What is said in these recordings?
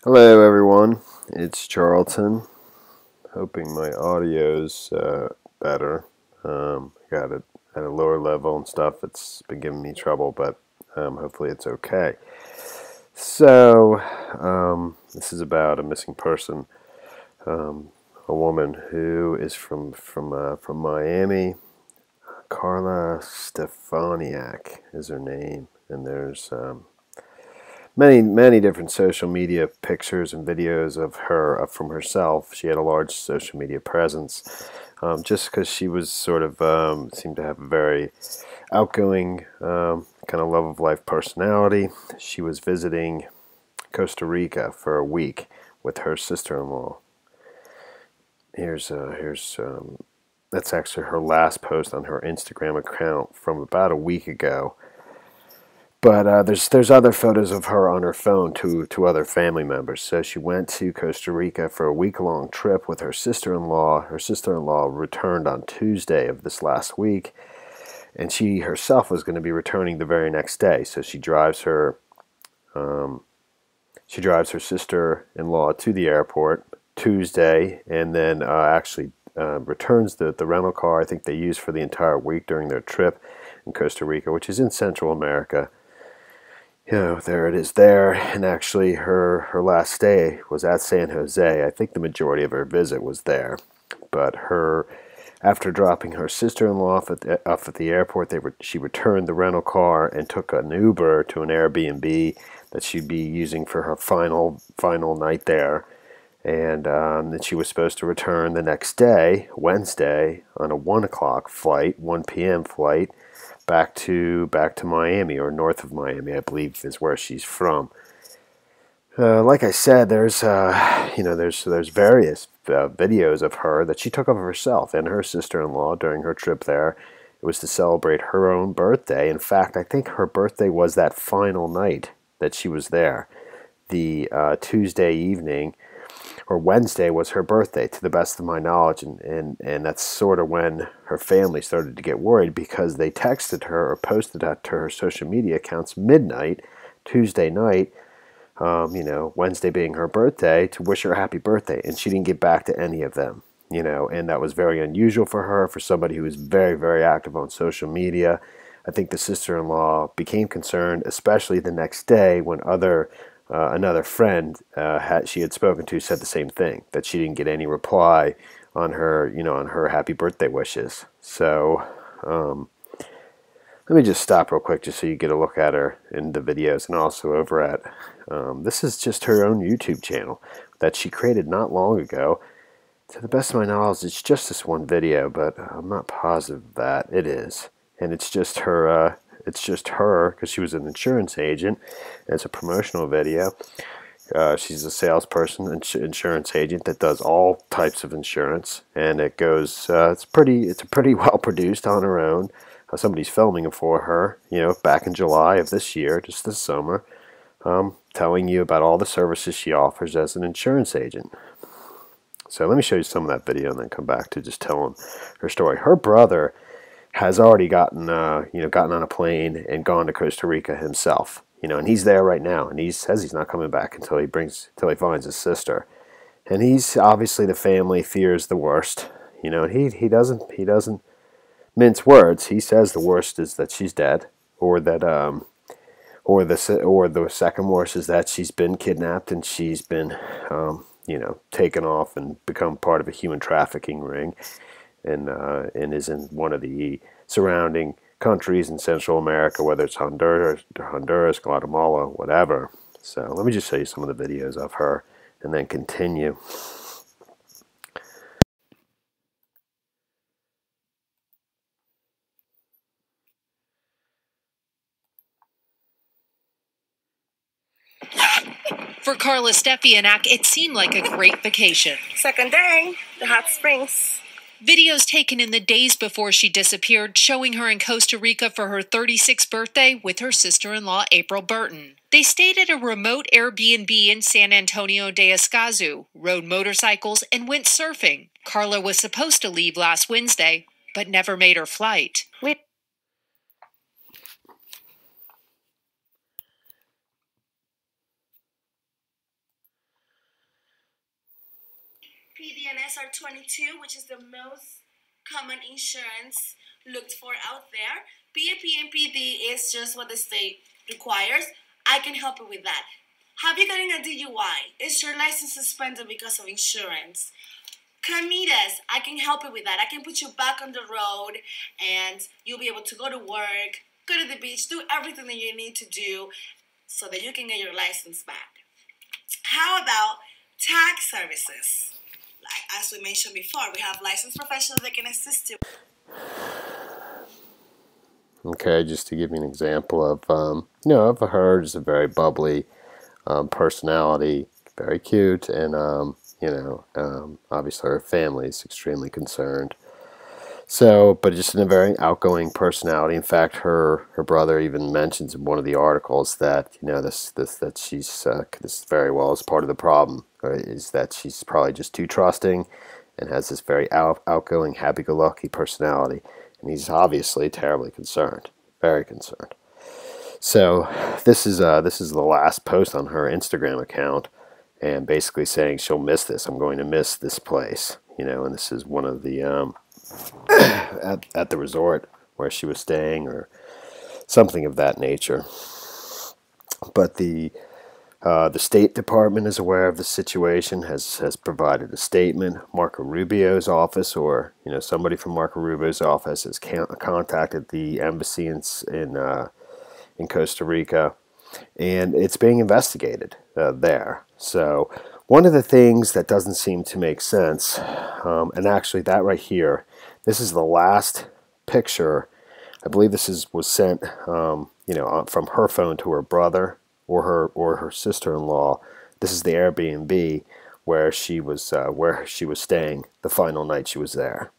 Hello everyone, it's Charlton. Hoping my audio's better. Got it at a lower level and stuff. It's been giving me trouble, but hopefully it's okay. So, this is about a missing person, a woman who is from Miami. Carla Stefaniak is her name, and there's many different social media pictures and videos of her from herself. She had a large social media presence, just because she was sort of seemed to have a very outgoing kind of love of life personality. She was visiting Costa Rica for a week with her sister-in-law. Here's that's actually her last post on her Instagram account from about a week ago. But there's other photos of her on her phone to other family members. So she went to Costa Rica for a week-long trip with her sister-in-law. Her sister-in-law returned on Tuesday of this last week, and she herself was going to be returning the very next day. So she drives her sister-in-law to the airport Tuesday, and then actually returns the rental car I think they used for the entire week during their trip in Costa Rica, which is in Central America. There it is there, and actually her last stay was at San Jose. I think the majority of her visit was there, but after dropping her sister-in-law off at the airport, she returned the rental car and took an Uber to an Airbnb that she'd be using for her final night there, and then she was supposed to return the next day, Wednesday, on a 1 o'clock flight, 1 p.m. flight, back to Miami, or north of Miami, I believe is where she's from. Like I said, there's various videos of her that she took of herself and her sister-in-law during her trip there. It was to celebrate her own birthday. In fact, I think her birthday was that final night that she was there. The Tuesday evening or Wednesday was her birthday, to the best of my knowledge, and that's sort of when her family started to get worried, because they texted her or posted that to her social media accounts midnight, Tuesday night, Wednesday being her birthday, to wish her a happy birthday, and she didn't get back to any of them, and that was very unusual for her, for somebody who was very, very active on social media. I think the sister-in-law became concerned, especially the next day when another friend she had spoken to said the same thing, that she didn't get any reply on her happy birthday wishes. So let me just stop real quick just so you get a look at her in the videos, and also over at this is just her own YouTube channel that she created not long ago. To the best of my knowledge, it's just this one video, but I'm not positive that it is. And it's just her because she was an insurance agent, and it's a promotional video. She's a salesperson, insurance agent that does all types of insurance, and it goes. It's pretty well produced on her own. Somebody's filming it for her, back in July of this year, just this summer, telling you about all the services she offers as an insurance agent. So let me show you some of that video and then come back to just telling her story. Her brother has already gotten on a plane and gone to Costa Rica himself, and he's there right now, and he says he's not coming back until he finds his sister. And he's obviously, the family fears the worst, and he doesn't mince words. He says the worst is that she's dead, or that or the second worst is that she's been kidnapped and she's been taken off and become part of a human trafficking ring, and is in one of the surrounding countries in Central America, whether it's Honduras, Guatemala, whatever. So let me just show you some of the videos of her and then continue. For Carla Stefaniak, it seemed like a great vacation. Second day, the hot springs. Videos taken in the days before she disappeared showing her in Costa Rica for her 36th birthday with her sister-in-law, April Burton. They stayed at a remote Airbnb in San Antonio de Escazú, rode motorcycles, and went surfing. Carla was supposed to leave last Wednesday, but never made her flight. PDNS are 22, which is the most common insurance looked for out there. PAP and PD is just what the state requires. I can help you with that. Have you gotten a DUI? Is your license suspended because of insurance? Comidas, I can help you with that. I can put you back on the road and you'll be able to go to work, go to the beach, do everything that you need to do so that you can get your license back. How about tax services? Like as we mentioned before, we have licensed professionals that can assist you. Okay, just to give you an example of, of her, just a very bubbly personality, very cute, and, obviously her family is extremely concerned. So, but just in a very outgoing personality. In fact, her brother even mentions in one of the articles that, that she's, this very well is part of the problem, is that she's probably just too trusting and has this very outgoing, happy-go-lucky personality. And he's obviously terribly concerned, very concerned. So this is the last post on her Instagram account, and basically saying she'll miss this. I'm going to miss this place, and this is one of the at the resort where she was staying, or something of that nature. But the State Department is aware of the situation, has provided a statement. Marco Rubio's office, or somebody from Marco Rubio's office, has contacted the embassy in Costa Rica, and it's being investigated there. So one of the things that doesn't seem to make sense, and actually that right here, this is the last picture. I believe this was sent, from her phone to her brother or her sister-in-law. This is the Airbnb where she was staying the final night she was there.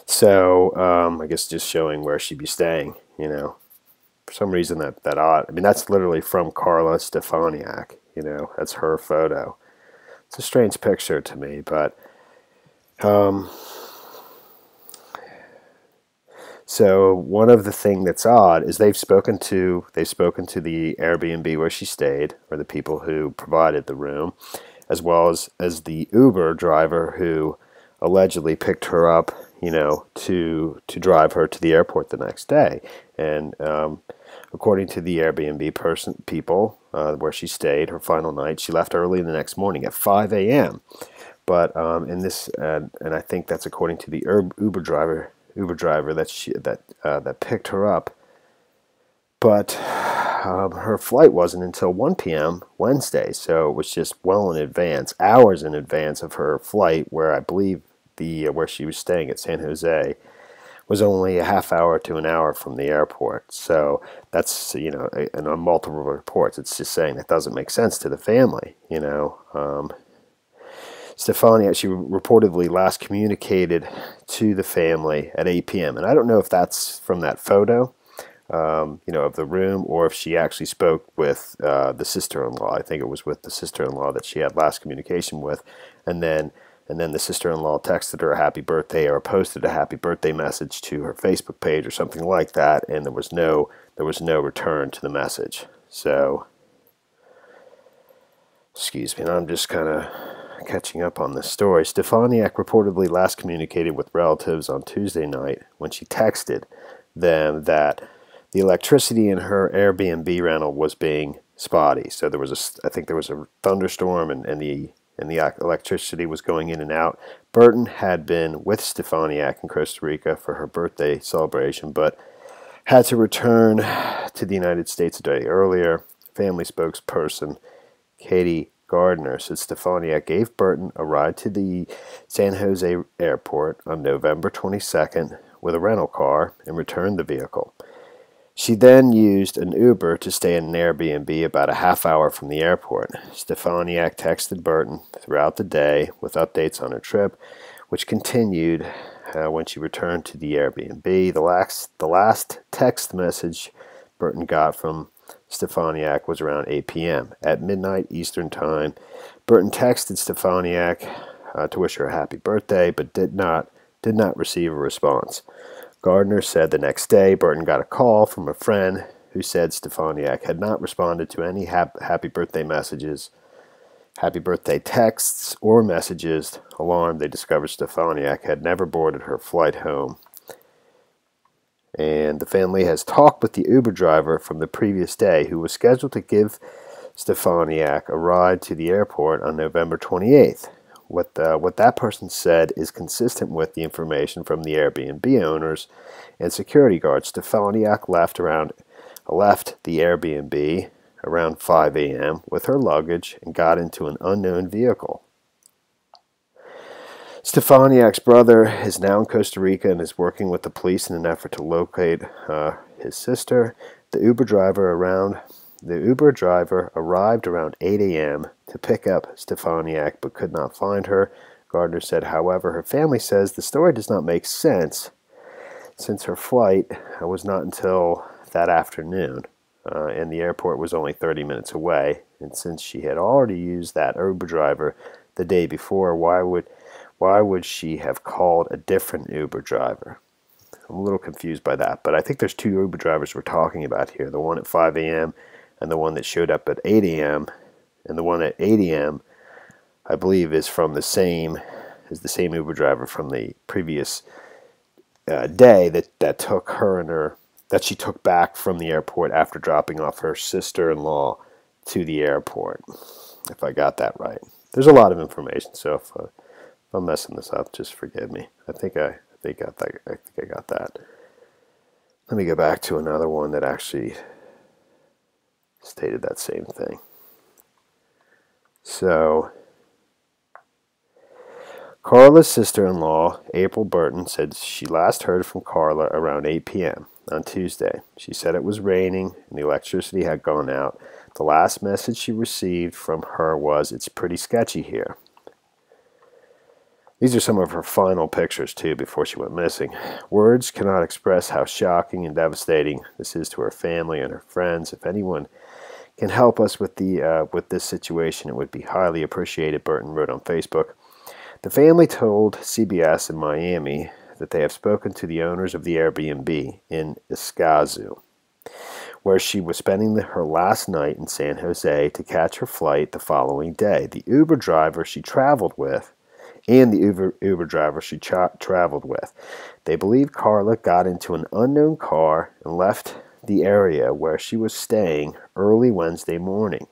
So I guess just showing where she'd be staying. For some reason that odd. I mean, that's literally from Carla Stefaniak. That's her photo. It's a strange picture to me, but so one of the thing that's odd is they've spoken to the Airbnb where she stayed, or the people who provided the room, as well as the Uber driver who allegedly picked her up, to drive her to the airport the next day. And according to the Airbnb people where she stayed her final night, she left early the next morning at 5 a.m. But in this, and I think that's according to the Uber driver that picked her up. But her flight wasn't until 1 p.m. Wednesday, so it was just well in advance, hours in advance of her flight, where I believe where she was staying at San Jose was only a half hour to an hour from the airport. So that's, and on multiple reports, it's just saying that doesn't make sense to the family, Stefania, she reportedly last communicated to the family at 8 p.m. And I don't know if that's from that photo, of the room, or if she actually spoke with the sister-in-law. I think it was with the sister-in-law that she had last communication with, and then the sister-in-law texted her a happy birthday, or posted a happy birthday message to her Facebook page or something like that, and there was no return to the message. So, excuse me, and I'm just kind of catching up on this story. Stefaniak reportedly last communicated with relatives on Tuesday night when she texted them that the electricity in her Airbnb rental was being spotty. So I think there was a thunderstorm, and the electricity was going in and out. Burton had been with Stefaniak in Costa Rica for her birthday celebration, but had to return to the United States a day earlier. Family spokesperson Katie Gardner said Stefaniak gave Burton a ride to the San Jose airport on November 22nd with a rental car and returned the vehicle. She then used an Uber to stay in an Airbnb about a half hour from the airport. Stefaniak texted Burton throughout the day with updates on her trip, which continued when she returned to the Airbnb. The last text message Burton got from Stefaniak was around 8 p.m. At midnight Eastern Time, Burton texted Stefaniak to wish her a happy birthday, but did not receive a response. Gardner said the next day Burton got a call from a friend who said Stefaniak had not responded to any happy birthday messages happy birthday texts or messages. Alarmed, they discovered Stefaniak had never boarded her flight home. And the family has talked with the Uber driver from the previous day who was scheduled to give Stefaniak a ride to the airport on November 28th. What that person said is consistent with the information from the Airbnb owners and security guards. Stefaniak left the Airbnb around 5 a.m. with her luggage and got into an unknown vehicle. Stefaniak's brother is now in Costa Rica and is working with the police in an effort to locate his sister. The Uber driver arrived around 8 a.m. to pick up Stefaniak but could not find her. Gardner said, however, her family says the story does not make sense since her flight was not until that afternoon and the airport was only 30 minutes away. And since she had already used that Uber driver the day before, why would she have called a different Uber driver? I'm a little confused by that, but I think there's two Uber drivers we're talking about here. The one at 5 a.m. and the one that showed up at 8 a.m. And the one at 8 a.m. I believe is the same Uber driver from the previous day that she took back from the airport after dropping off her sister-in-law to the airport. If I got that right. There's a lot of information, so if I'm messing this up, just forgive me. I think I got that. Let me go back to another one that actually stated that same thing. So, Carla's sister-in-law, April Burton, said she last heard from Carla around 8 p.m. on Tuesday. She said it was raining and the electricity had gone out. The last message she received from her was, "It's pretty sketchy here." These are some of her final pictures, too, before she went missing. Words cannot express how shocking and devastating this is to her family and her friends. If anyone can help us with this situation, it would be highly appreciated, Burton wrote on Facebook. The family told CBS in Miami that they have spoken to the owners of the Airbnb in Escazú, where she was spending her last night in San Jose to catch her flight the following day. The Uber driver she traveled with and the Uber driver she traveled with. They believe Carla got into an unknown car and left the area where she was staying early Wednesday morning.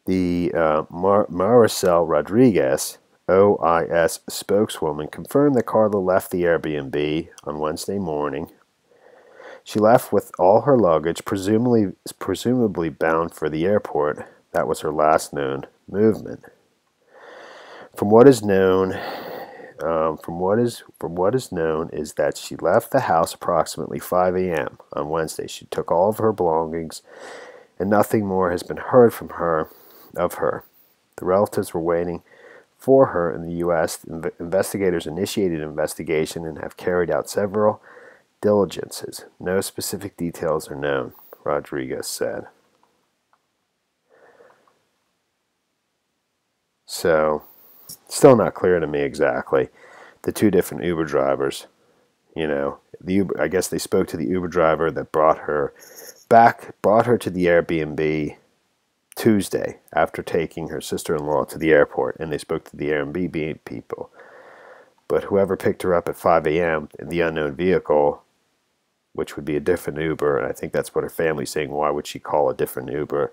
Maricel Rodriguez, OIS spokeswoman, confirmed that Carla left the Airbnb on Wednesday morning. She left with all her luggage, presumably bound for the airport. That was her last known movement. From what is known is that she left the house approximately 5 a.m. on Wednesday. She took all of her belongings, and nothing more has been heard from her. The relatives were waiting for her in the U.S. Investigators initiated an investigation and have carried out several diligences. No specific details are known, Rodriguez said. So, still not clear to me exactly. The two different Uber drivers, I guess they spoke to the Uber driver that brought her to the Airbnb Tuesday after taking her sister-in-law to the airport, and they spoke to the Airbnb people. But whoever picked her up at 5 a.m. in the unknown vehicle, which would be a different Uber, and I think that's what her family's saying, why would she call a different Uber?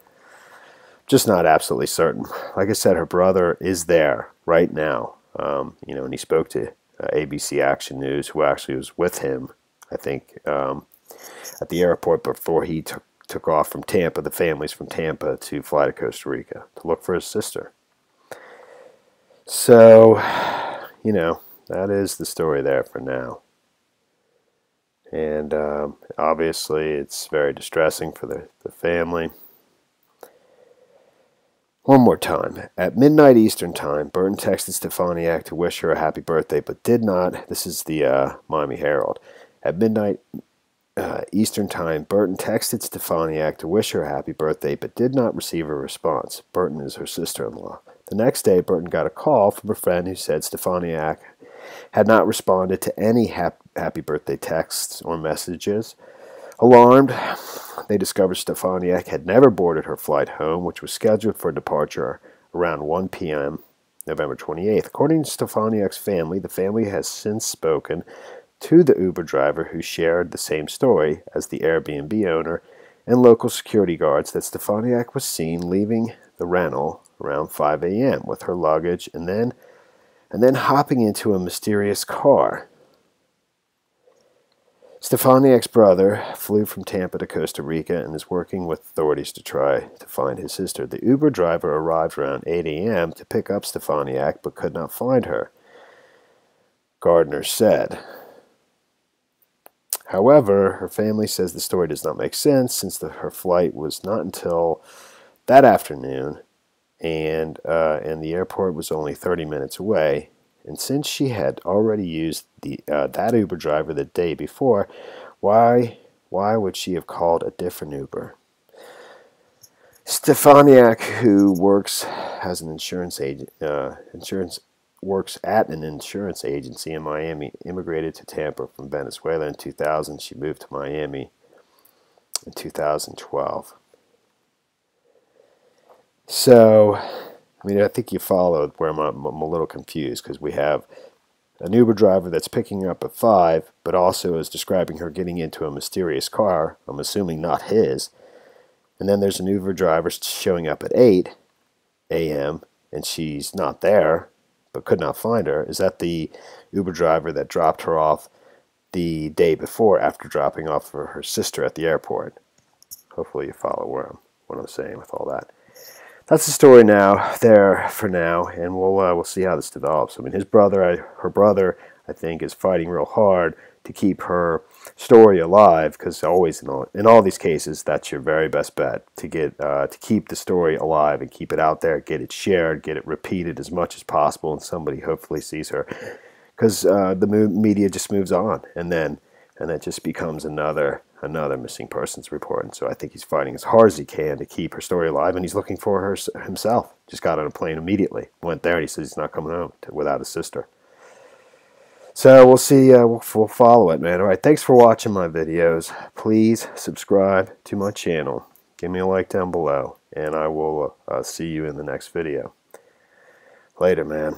Just not absolutely certain. Like I said, her brother is there right now, and he spoke to ABC Action News, who actually was with him, I think, at the airport before he took off from Tampa. The family's from Tampa to fly to Costa Rica to look for his sister. So, that is the story there for now. And obviously it's very distressing for the family. One more time. At midnight Eastern Time, Burton texted Stefaniak to wish her a happy birthday, but did not. This is the Miami Herald. At midnight Eastern Time, Burton texted Stefaniak to wish her a happy birthday, but did not receive a response. Burton is her sister-in-law. The next day, Burton got a call from a friend who said Stefaniak had not responded to any happy birthday texts or messages. Alarmed, they discovered Stefaniak had never boarded her flight home, which was scheduled for departure around 1 p.m. November 28th. According to Stefaniak's family, the family has since spoken to the Uber driver who shared the same story as the Airbnb owner and local security guards that Stefaniak was seen leaving the rental around 5 a.m. with her luggage and then hopping into a mysterious car. Stefaniak's brother flew from Tampa to Costa Rica and is working with authorities to try to find his sister. The Uber driver arrived around 8 a.m. to pick up Stefaniak but could not find her, Gardner said. However, her family says the story does not make sense since her flight was not until that afternoon and the airport was only 30 minutes away. And since she had already used that Uber driver the day before, why would she have called a different Uber? Stefaniak, who works as an insurance agent, works at an insurance agency in Miami, immigrated to Tampa from Venezuela in 2000. She moved to Miami in 2012. So, I mean, I think you followed where I'm a little confused because we have an Uber driver that's picking her up at 5, but also is describing her getting into a mysterious car, I'm assuming not his. And then there's an Uber driver showing up at 8 a.m. and she's not there, but could not find her. Is that the Uber driver that dropped her off the day before after dropping off her sister at the airport? Hopefully you follow what I'm saying with all that. That's the story now, there for now, and we'll see how this develops. I mean, her brother, I think, is fighting real hard to keep her story alive, because always in all these cases, that's your very best bet to keep the story alive and keep it out there, get it shared, get it repeated as much as possible, and somebody hopefully sees her, because the media just moves on, and it just becomes another missing persons report. And so I think he's fighting as hard as he can to keep her story alive, and he's looking for her himself. Just got on a plane immediately, went there, and he says he's not coming home without his sister. So we'll see, we'll follow it, man. All right, thanks for watching my videos. Please subscribe to my channel. Give me a like down below, and I will see you in the next video. Later, man.